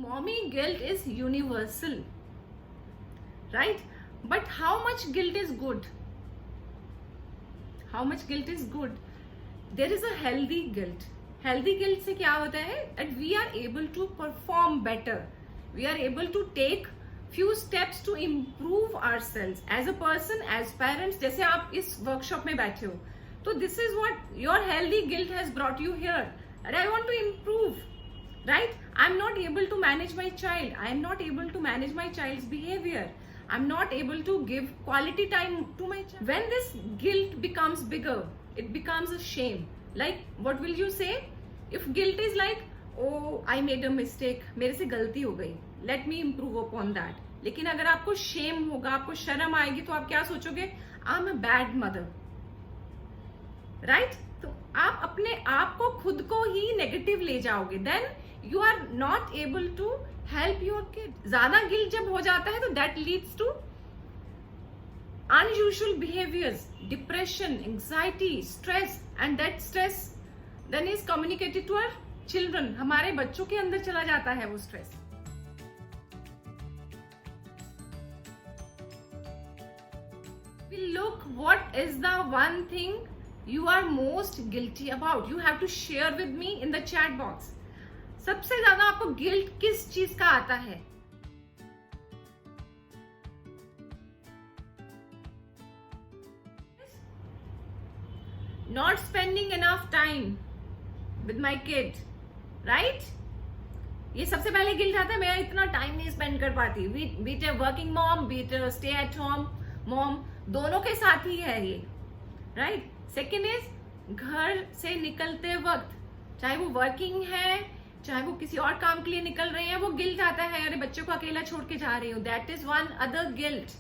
Mommy guilt is universal, right? But how much guilt is good? How much guilt is good? There is a healthy guilt. Healthy guilt से क्या होता है? That we are able to perform better. We are able to take few steps to improve ourselves as a person, as parents. जैसे आप इस workshop में बैठे हो, तो this is what your healthy guilt has brought you here. And I want to improve, right? I'm not able to manage my child. I'm not able to manage my child's behavior. I'm not able to give quality time to my child. When this guilt becomes bigger, it becomes a shame. Like, what will you say? If guilt is like, oh, I made a mistake, मेरे से गलती हो गई, let me improve upon that. लेकिन अगर आपको shame होगा, आपको शर्म आएगी, तो आप क्या सोचोगे? I'm a bad mother, right? तो आप अपने आप को खुद को ही नेगेटिव ले जाओगे. Then you are not able to help your kid. ज्यादा गिल्ट जब हो जाता है तो that leads to unusual behaviors, depression, anxiety, stress, and that stress then is communicated to our children. हमारे बच्चों के अंदर चला जाता है वो stress. Look, what is the one thing you are most guilty about? You have to share with me in the chat box. सबसे ज्यादा आपको गिल्ट किस चीज का आता है? Not spending enough time with my kid, right? ये सबसे पहले गिल्ट आता है, मैं इतना टाइम नहीं स्पेंड कर पाती. Be it a working mom, be it stay at home mom, दोनों के साथ ही है ये, राइट? सेकेंड इज घर से निकलते वक्त, चाहे वो वर्किंग है, चाहे वो किसी और काम के लिए निकल रहे हैं, वो गिल्ट आता है, अरे बच्चे को अकेला छोड़ के जा रही हूँ. That is one other guilt.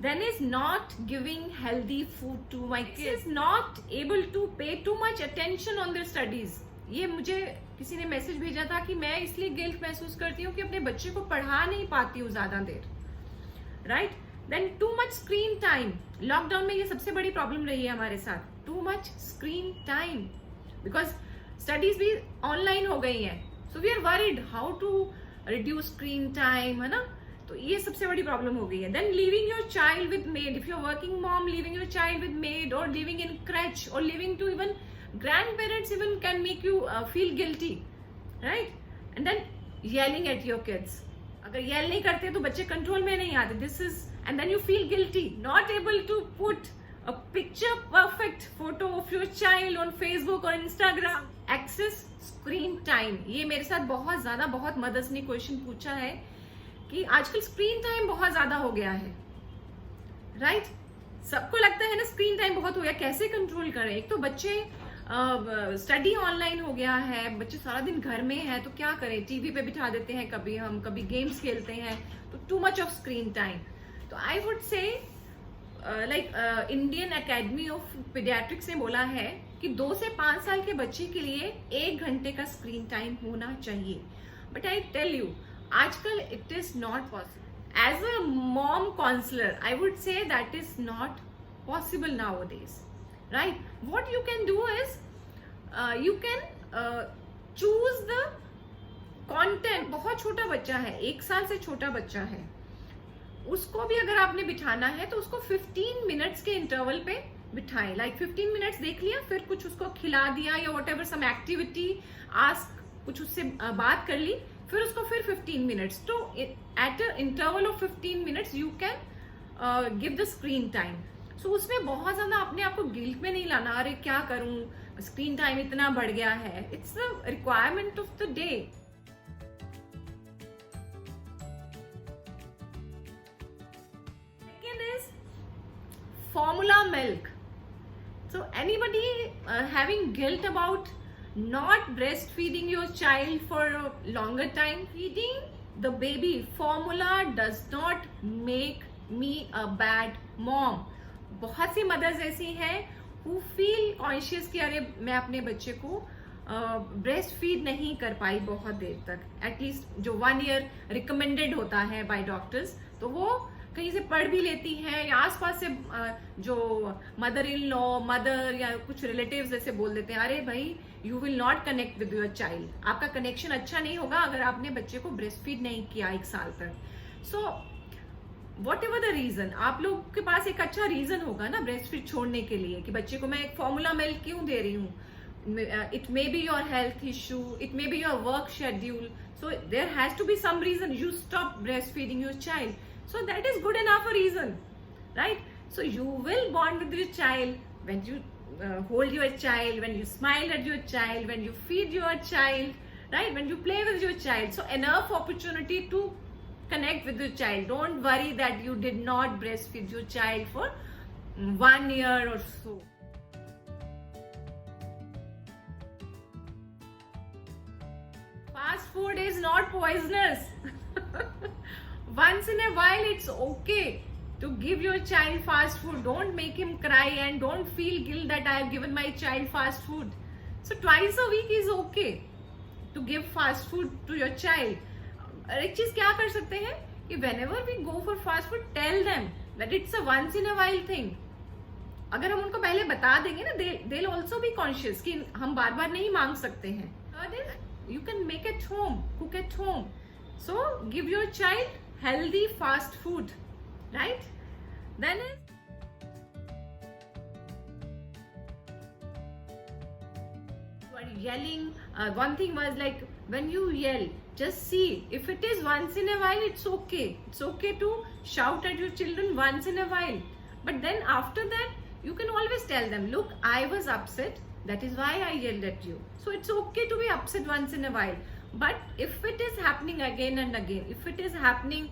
Then is not giving healthy food to my kids. Is not able to pay too much attention on their studies. ये मुझे किसी ने मैसेज भेजा था कि मैं इसलिए गिल्ट महसूस करती हूँ कि अपने बच्चे को पढ़ा नहीं पाती हूँ ज्यादा देर, right? Then too much screen time. Lockdown में ये सबसे बड़ी प्रॉब्लम रही है हमारे साथ. Too much screen time, because studies भी ऑनलाइन हो गई हैं. So we are worried how to reduce screen time, है ना? तो ये सबसे बड़ी प्रॉब्लम हो गई है. Then leaving your child with maid. If you are working mom, leaving your child with maid और लिविंग इन क्रच और leaving to even grandparents even can make you feel guilty, right? And then yelling at your kids. अगर yell नहीं करते तो बच्चे control में नहीं आते. This is, and then you feel guilty, not able to put a picture perfect photo of your child on Facebook or Instagram. Access screen time. ये मेरे साथ बहुत मदर्स ने क्वेश्चन पूछा है कि आजकल स्क्रीन टाइम बहुत ज्यादा हो गया है, राइट? सबको लगता है ना स्क्रीन टाइम बहुत हो गया, कैसे कंट्रोल करें? एक तो बच्चे स्टडी ऑनलाइन हो गया है, बच्चे सारा दिन घर में है, तो क्या करें? टीवी पे बिठा देते हैं, कभी गेम्स खेलते हैं, तो too much of screen time. तो I would say like Indian academy of paediatrics ने बोला है कि 2 से 5 साल के बच्चे के लिए 1 घंटे का स्क्रीन टाइम होना चाहिए. बट आई टेल यू, आजकल it is not possible. As a mom counsellor I would say that is not possible nowadays, right? What you can do is you can choose the content. बहुत छोटा बच्चा है, 1 साल से छोटा बच्चा है, उसको भी अगर आपने बिठाना है तो उसको 15 मिनट्स के इंटरवल पे बिठाएं. लाइक 15 मिनट्स देख लिया, फिर कुछ उसको खिला दिया या whatever some activity, ask, कुछ उससे बात कर ली, फिर उसको फिर 15 मिनट्स. तो at a interval of 15 minutes you can give the screen time. So उसमें बहुत ज्यादा अपने आप को गिल्ट में नहीं लाना, अरे क्या करूं, स्क्रीन टाइम इतना बढ़ गया है. It's the requirement of the day. Formula milk. So anybody having guilt about not breastfeeding your child for a longer time? Feeding the baby formula does not make me a bad mom. बहुत सी mother's ऐसी हैं who feel conscious कि अरे मैं अपने बच्चे को breast feed नहीं कर पाई बहुत देर तक, एटलीस्ट जो 1 ईयर रिकमेंडेड होता है बाय डॉक्टर्स, तो वो कहीं से पढ़ भी लेती हैं या आसपास से जो मदर इन लॉ, मदर या कुछ रिलेटिव्स ऐसे बोल देते हैं, अरे भाई you will not connect with your child, आपका कनेक्शन अच्छा नहीं होगा अगर आपने बच्चे को ब्रेस्ट फीड नहीं किया 1 साल तक. So whatever the reason, आप लोग के पास एक अच्छा रीजन होगा ना ब्रेस्ट फीड छोड़ने के लिए, कि बच्चे को मैं एक फॉर्मूला मिल्क क्यों दे रही हूँ. It may be your health issue, it may be your work schedule, so there has to be some reason you stop breastfeeding your child. So that is good enough a reason, right? So you will bond with your child when you hold your child, when you smile at your child, when you feed your child, right? When you play with your child. So enough opportunity to connect with your child. Don't worry that you did not breastfeed your child for 1 year or so. Fast food is not poisonous. Once in a while it's okay to give your child fast food. Don't make him cry and don't feel guilt that I have given my child fast food. So twice a week is okay to give fast food to your child. एक चीज क्या कर सकते हैं कि whenever we go for fast food, tell them that it's a once in a while thing. अगर हम उनको पहले बता देंगे ना, they'll also be conscious कि हम बार बार नहीं मांग सकते हैं. Third is, you can make at home, cook at home. So give your child healthy fast food, right? Then is you are yelling. One thing was like, when you yell, just see if it is once in a while, it's okay. It's okay to shout at your children once in a while. But then after that, you can always tell them, look, I was upset. That is why I yelled at you. So it's okay to be upset once in a while. But if it is happening again and again, if it is happening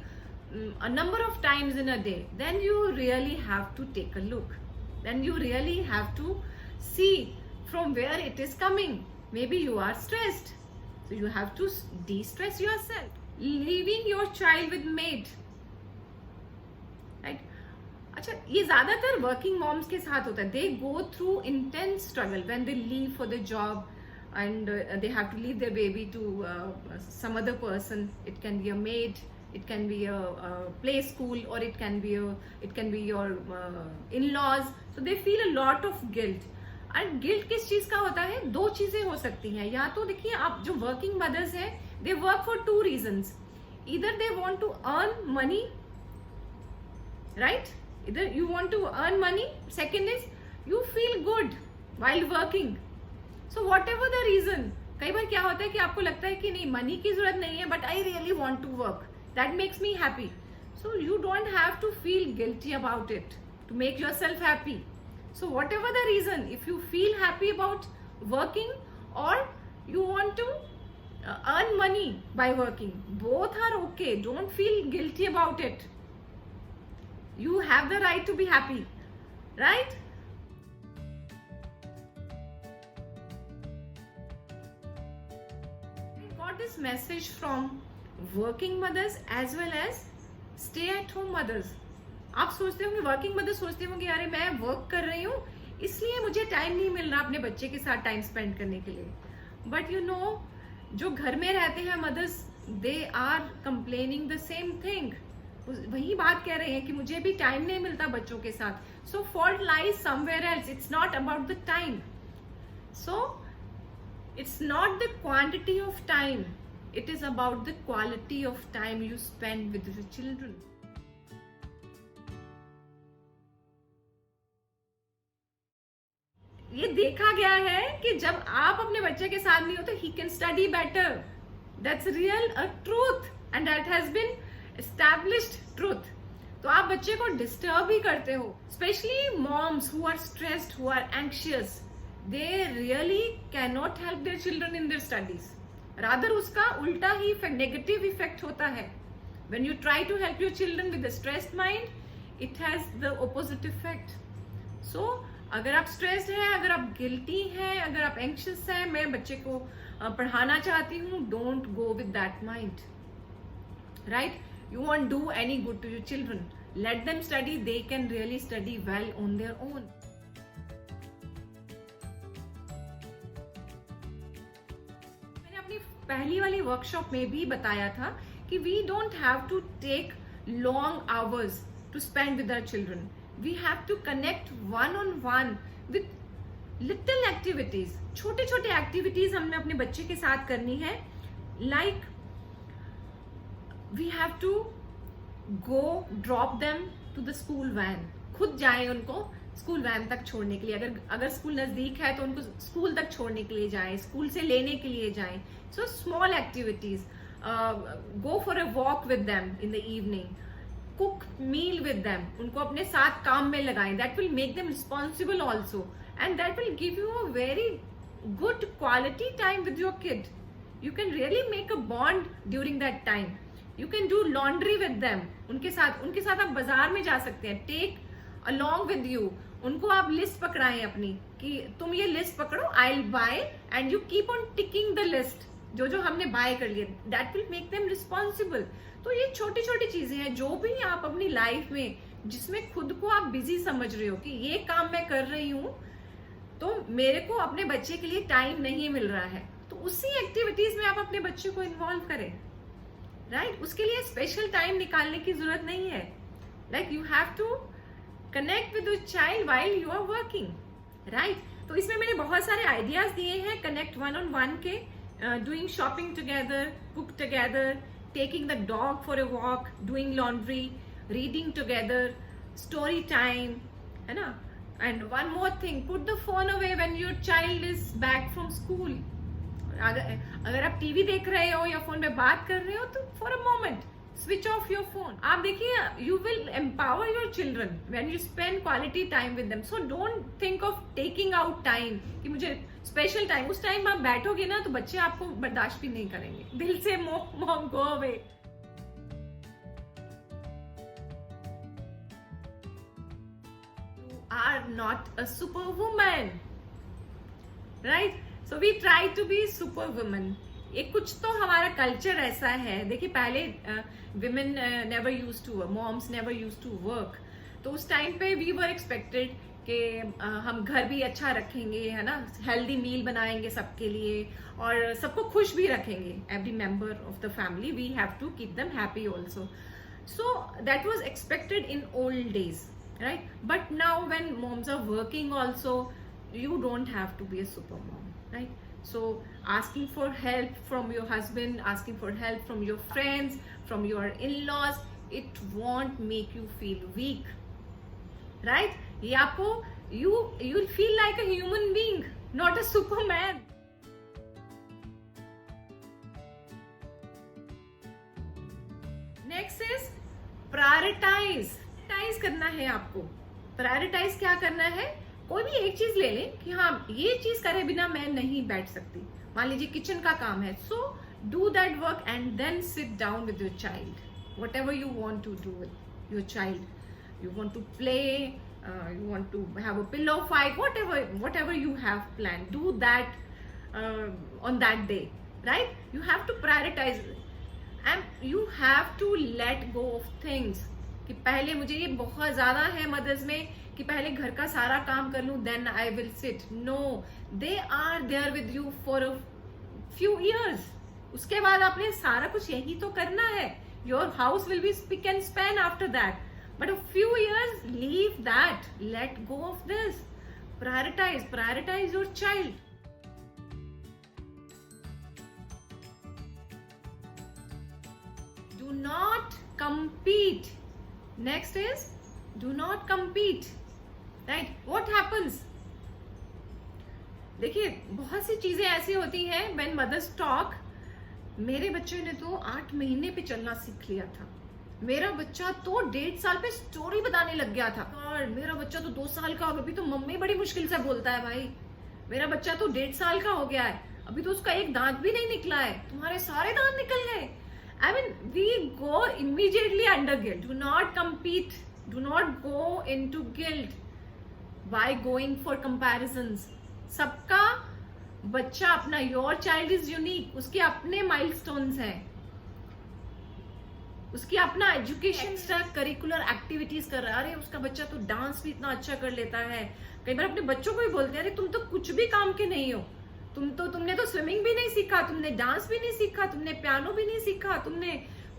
a number of times in a day, then you really have to take a look. Then you really have to see from where it is coming. Maybe you are stressed. So you have to de-stress yourself. Leaving your child with maid. Right? अच्छा, ये ज्यादातर working moms के साथ होता है. They go through intense struggle when they leave for the job and they have to leave their baby to some other person. It can be a maid, it can be a play school, or it can be your in-laws. So they feel a lot of guilt. And guilt किस चीज का होता है? 2 चीजें हो सकती हैं. या तो देखिए, आप जो वर्किंग मदर्स हैं, they work for 2 reasons. Either they want to earn money, right? Either you want to earn money. Second is you feel good while working. So whatever the reason, कई बार क्या होता है कि आपको लगता है कि नहीं, मनी की जरूरत नहीं है, but I really want to work. That makes me happy. So you don't have to feel guilty about it to make yourself happy. So whatever the reason, if you feel happy about working or you want to earn money by working, both are okay. Don't feel guilty about it. You have the right to be happy, right? I got this message from working mothers as well as stay at home mothers. आप सोचते होंगे, working mothers सोचते होंगे, अरे मैं work कर रही हूँ इसलिए मुझे टाइम नहीं मिल रहा अपने बच्चे के साथ टाइम स्पेंड करने के लिए. बट यू नो, जो घर में रहते हैं mothers, they are complaining the same thing. वही बात कह रहे हैं कि मुझे भी टाइम नहीं मिलता बच्चों के साथ. So fault lies somewhere else. It's not about the time. So it's not the quantity of time. It is about the quality of time you spend with your children. ये देखा गया है कि जब आप अपने बच्चे के साथ नहीं हो तो he can study better. That's real, a truth, and that has been established truth. तो आप बच्चे को डिस्टर्ब भी करते हो. Especially moms who are stressed, who are anxious, they really cannot help their children in their studies. Rather उसका उल्टा ही negative effect होता है. When you try to help your children with a stressed mind, it has the opposite effect. So अगर आप stressed हैं, अगर आप guilty हैं, अगर आप एंक्शियस हैं, मैं बच्चे को पढ़ाना चाहती हूँ, don't go with that mind, right? You won't do any good to your children. Let them study. They can really study well on their own. पहली वाली वर्कशॉप में भी बताया था कि we don't have to take long hours to spend with our children. We have to connect one on one with little activities. छोटे छोटे activities हमने अपने बच्चे के साथ करनी है. Like we have to go drop them to the school van. खुद जाएं उनको स्कूल वैन तक छोड़ने के लिए. अगर स्कूल नजदीक है तो उनको स्कूल तक छोड़ने के लिए जाएं, स्कूल से लेने के लिए जाएं. So small activities. Go for a walk with them in the evening. Cook meal with them. उनको अपने साथ काम में लगाएं. That will make them responsible also, and that will give you a very good quality time with your kid. You can really make a bond during that time. You can do laundry with them. उनके साथ आप बाजार में जा सकते हैं. Take along with you. उनको आप लिस्ट पकड़ाएं अपनी कि तुम ये लिस्ट पकड़ो, I'll buy, and you keep on ticking the list. जो जो हमने बाय कर लिया, that will make them responsible. तो ये छोटी छोटी चीजें हैं जो भी आप अपनी लाइफ में, जिसमें खुद को आप बिजी समझ रहे हो कि ये काम मैं कर रही हूँ तो मेरे को अपने बच्चे के लिए टाइम नहीं मिल रहा है, तो उसी एक्टिविटीज में आप अपने बच्चे को इन्वॉल्व करें. राइट? उसके लिए स्पेशल टाइम निकालने की जरूरत नहीं है. Like you have to connect with your child while you are working. Right? तो इसमें मैंने बहुत सारे आइडियाज दिए हैं कनेक्ट वन ऑन वन के. Doing shopping together, cook together, taking the dog for a walk, doing laundry, reading together, story time, है ना. And one more thing, put the phone away when your child is back from school. अगर आप TV देख रहे हो या phone में बात कर रहे हो तो for a moment switch off your phone. आप देखिए, you will empower your children when you spend quality time with them. So don't think of taking out time कि मुझे स्पेशल टाइम. उस टाइम आप बैठोगे ना तो बच्चे आपको बर्दाश्त भी नहीं करेंगे. दिल से mom go away. You are not a superwoman, right? So we try to be superwoman. ये कुछ तो हमारा कल्चर ऐसा है. देखिए, पहले women never use to work, moms never use to work. तो उस टाइम पे वी वर एक्सपेक्टेड कि हम घर भी अच्छा रखेंगे, है ना, हेल्दी मील बनाएंगे सबके लिए और सबको खुश भी रखेंगे. Every member of the family we have to keep them happy also. So that was expected in old days, right? But now when moms are working also, you don't have to be a super mom, right? So asking for help from your husband, asking for help from your friends, from your in-laws, it won't make you feel weak, right? ये आपको you'll feel like a human being, not a superman. Next is prioritize. Prioritize करना है आपको. Prioritize क्या करना है? कोई भी एक चीज ले लें कि हाँ, ये चीज करे बिना मैं नहीं बैठ सकती. मान लीजिए किचन का काम है, so do that work and then sit down with your child. Whatever you want to do with your child. You want to play, you want to have a pillow fight, whatever you have planned, do that on that day, right? You have to prioritize and you have to let go of things. कि पहले मुझे ये बहुत ज्यादा है mother's में कि पहले घर का सारा काम कर लूं, then I will sit. No, they are there with you for a few years. उसके बाद आपने सारा कुछ यही तो करना है. Your house will be spick and span after that. But a few years, leave that. Let go of this. Prioritize your child. Do not compete. Next is, do not compete. Right? What happens? देखिए, बहुत सी चीजें ऐसी होती हैं when mothers talk. मेरे बच्चे ने तो 8 महीने पे चलना सीख लिया था. मेरा बच्चा तो 1.5 साल पे स्टोरी बताने लग गया था. और मेरा बच्चा तो 2 साल का, अभी तो मम्मी बड़ी मुश्किल से बोलता है. भाई, मेरा बच्चा तो 1.5 साल का हो गया है, अभी तो उसका एक दांत भी नहीं निकला है, तुम्हारे सारे दांत निकल गए. I mean, we go immediately under guilt. Do not compete. Do not go into guilt by going for comparisons. सबका बच्चा अपना, your child is unique. उसके अपने milestones हैं, उसकी अपना एजुकेशन, एक्स्ट्रा करिकुलर एक्टिविटीज कर रहा है. अरे उसका बच्चा तो डांस भी इतना अच्छा कर लेता है. कई बार अपने बच्चों को भी बोलते हैं, अरे तुम तो कुछ भी काम के नहीं हो. तुमने तो स्विमिंग भी नहीं सीखा, तुमने डांस भी नहीं सीखा, तुमने पियानो भी नहीं सीखा. तुमने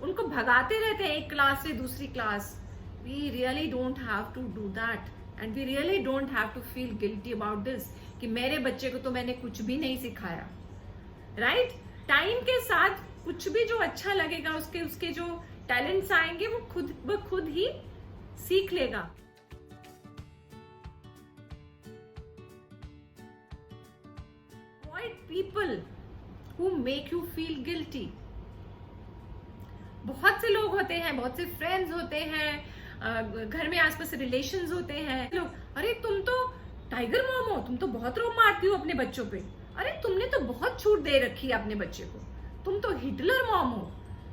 उनको भगाते रहते हैं एक क्लास से दूसरी class. we really don't have to do that, and we really don't have to feel guilty about this कि मेरे बच्चे को तो मैंने कुछ भी नहीं सिखाया, राइट? टाइम के साथ कुछ भी जो अच्छा लगेगा, उसके उसके जो टैलेंट्स आएंगे वो खुद ही सीख लेगा. Avoid people who make you feel guilty. बहुत से लोग होते हैं, बहुत से फ्रेंड्स होते हैं, घर में आसपास रिलेशंस होते हैं. लोग, अरे तुम तो टाइगर मॉम हो, तुम तो बहुत रोब मारती हो अपने बच्चों पे, अरे तुमने तो बहुत छूट दे रखी है अपने बच्चे को, तुम तो हिटलर मॉम हो,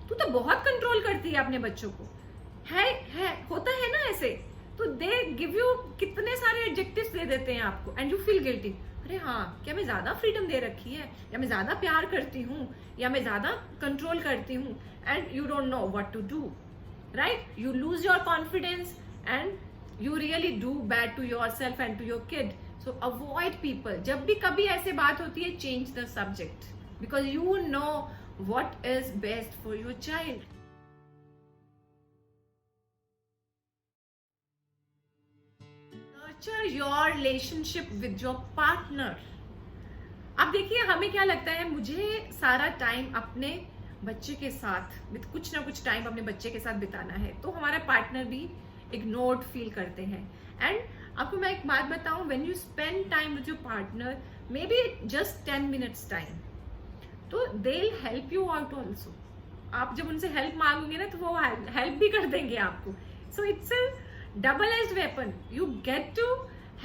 तू तो बहुत कंट्रोल करती है अपने बच्चों को. है होता है ना ऐसे. तो दे गिव यू कितने सारे एडजेक्टिव्स दे देते हैं आपको, एंड यू फील गिल्टी. अरे हाँ, क्या मैं ज्यादा फ्रीडम दे रखी है, या मैं ज्यादा प्यार करती हूँ, या मैं ज्यादा कंट्रोल करती हूँ, and you don't know what to do, right? You lose your confidence and you really do bad to yourself and to your kid. So avoid people. जब भी कभी ऐसे बात होती है, change the subject, because you know what is best for your child. Nurture your relationship with your partner. अब देखिए, हमें क्या लगता है, मुझे सारा टाइम अपने बच्चे के साथ, कुछ ना कुछ टाइम अपने बच्चे के साथ बिताना है, तो हमारा पार्टनर भी इग्नोर्ड फील करते हैं. एंड आपको मैं एक बात बताऊं, when you spend time with your partner, maybe just 10 minutes time, तो they will help you out also. आप जब उनसे हेल्प मांगोगे ना, तो वो हेल्प भी कर देंगे आपको. So it's a double edged weapon. You get to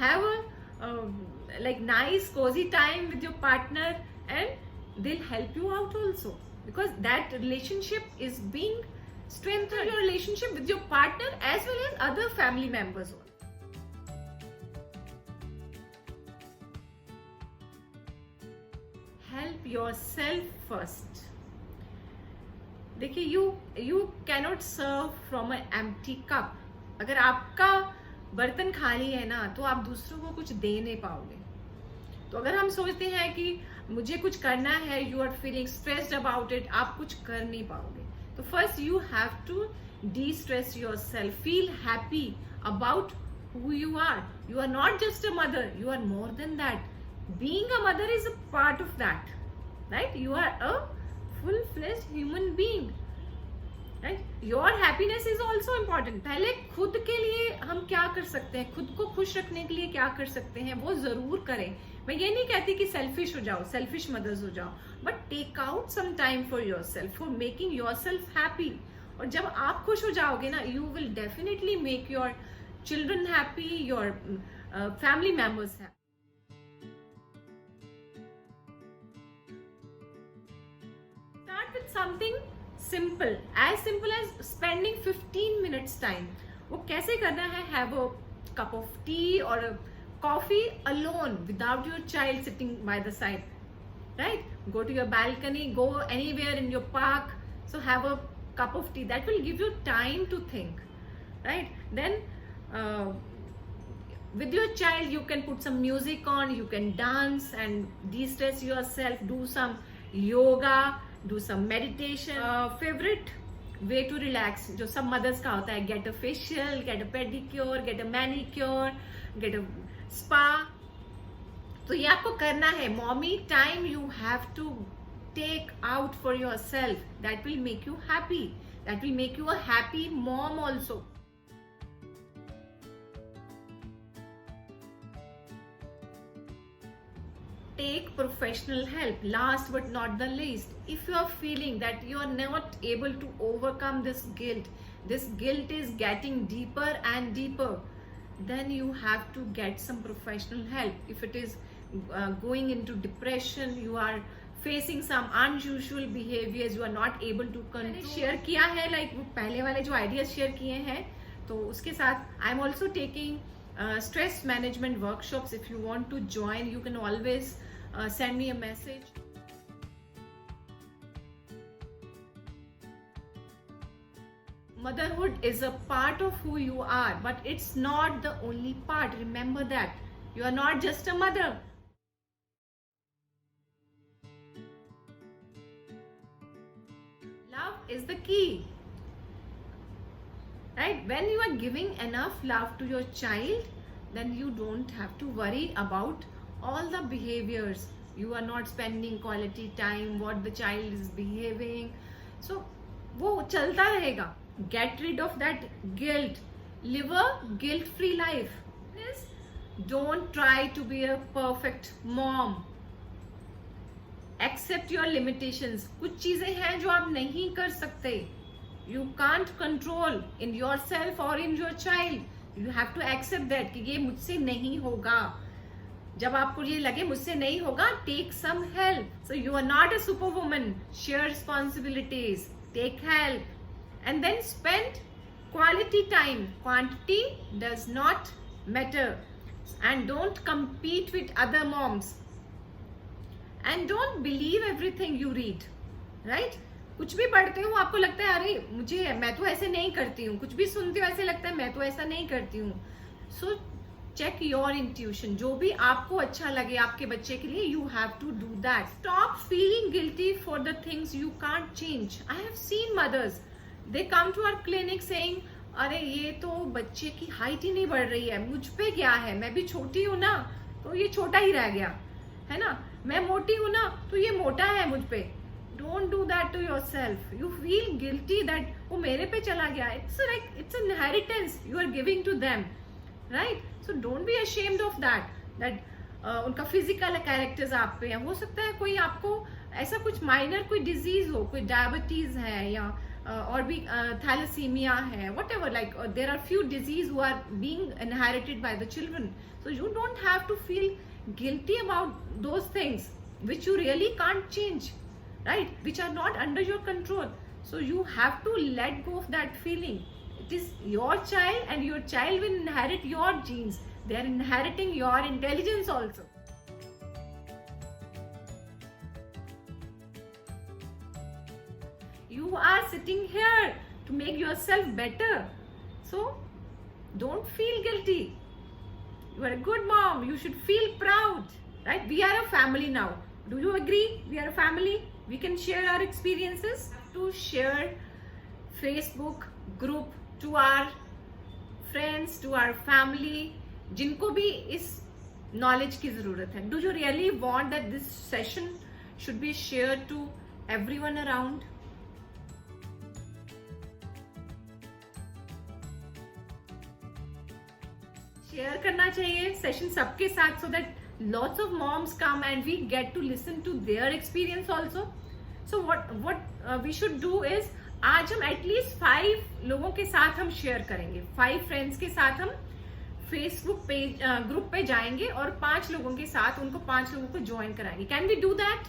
have a like nice cozy time with your partner, and they'll help you out also, because that relationship is being strengthen your relationship with your partner as well as other family members. Help yourself first. देखिए, you cannot serve from an empty cup. अगर आपका बर्तन खाली है ना, तो आप दूसरों को कुछ दे नहीं पाओगे. तो अगर हम सोचते हैं कि मुझे कुछ करना है, you are feeling stressed about it, आप कुछ कर नहीं पाओगे. So first you have to de-stress yourself, feel happy about who you are. You are not just a mother, you are more than that. Being a mother is a part of that, right? You are a full-fledged human being, right? Your happiness is also important. पहले खुद के लिए हम क्या कर सकते हैं, खुद को खुश रखने के लिए क्या कर सकते हैं, वो जरूर करें. मैं ये नहीं कहती कि सेल्फिश हो जाओ, सेल्फिश मदर्स हो जाओ, but take out some time for yourself, for making yourself happy. और जब आप खुश हो जाओगे ना, you will definitely make your children happy, your family members happy. Start with something simple as spending 15 minutes time. वो कैसे करना है? Have a cup of tea or a coffee alone without your child sitting by the side, right? Go to your balcony, go anywhere in your park, so have a cup of tea. That will give you time to think, right? Then with your child you can put some music on, you can dance and de-stress yourself, do some yoga, do some meditation. Favorite way to relax जो सब mothers का होता है, get a facial, get a pedicure, get a manicure, get a spa. तो ये आपको करना है. Mommy time you have to take out for yourself. That will make you happy. That will make you a happy mom also. Take professional help. Last but not the least, if you are feeling that you are not able to overcome this guilt is getting deeper and deeper, then you have to get some professional help. If it is going into depression, you are facing some unusual behaviors, you are not able to control. Share किया है, like वो पहले वाले जो ideas share किए हैं, तो उसके साथ I am also taking stress management workshops. If you want to join, you can always send me a message. Motherhood is a part of who you are, but it's not the only part. Remember that. You are not just a mother. Love is the key. Right? right? When you are giving enough love to your child, then you don't have to worry about all the behaviors. You are not spending quality time, what the child is behaving, so वो चलता रहेगा. Get rid of that guilt. Live a guilt-free life. Don't try to be a perfect mom. Accept your limitations. कुछ चीजें हैं जो आप नहीं कर सकते. You can't control in yourself or in your child. You have to accept that कि ये मुझसे नहीं होगा. जब आपको ये लगे मुझसे नहीं होगा, take some help. So you are not a superwoman. Share responsibilities. Take help. And then spend quality time. Quantity does not matter. And don't compete with other moms. And don't believe everything you read. Right? कुछ भी पढ़ते हो आपको लगता है अरे मैं तो ऐसे नहीं करती हूँ. कुछ भी सुनते हो ऐसे लगता है मैं तो ऐसा नहीं करती हूँ. So check your intuition. जो भी आपको अच्छा लगे आपके बच्चे के लिए, you have to do that. Stop feeling guilty for the things you can't change. I have seen mothers. They come to our clinic saying, अरे ये तो बच्चे की हाइट ही नहीं बढ़ रही है, मुझ पे क्या है, मैं भी छोटी हूँ ना तो ये छोटा ही रह गया है ना, मैं मोटी हूँ ना तो ये मोटा है मुझ पे. Don't do that to yourself. You feel guilty that वो मेरे पे चला गया. It's an inheritance you are giving to them, right? So don't be ashamed of that. That उनका फिजिकल कैरेक्टर्स आप पे है. हो सकता है कोई आपको ऐसा कुछ माइनर कोई डिजीज हो, कोई डायबिटीज है या और भी थैलेसीमिया है, whatever, like there are few disease who are being inherited by the children. So you don't have to feel guilty about those things which you really can't change, right? Which are not under your control. So you have to let go of that feeling. It is your child and your child will inherit your genes. They are inheriting your intelligence also. You are sitting here to make yourself better. So don't feel guilty. You are a good mom. You should feel proud, right? We are a family now. Do you agree? We are a family. We can share our experiences. To share Facebook group to our friends, to our family, जिनको भी इस knowledge की ज़रूरत है. Do you really want that this session should be shared to everyone around? Share करना चाहिए session सबके साथ, so that lots of moms come and we get to listen to their experience also. So what we should do is, आज हम at least 5 लोगों के साथ हम शेयर करेंगे. 5 फ्रेंड्स के साथ हम फेसबुक पेज ग्रुप पे जाएंगे और 5 लोगों के साथ उनको 5 लोगों को ज्वाइन कराएंगे. Can we do that?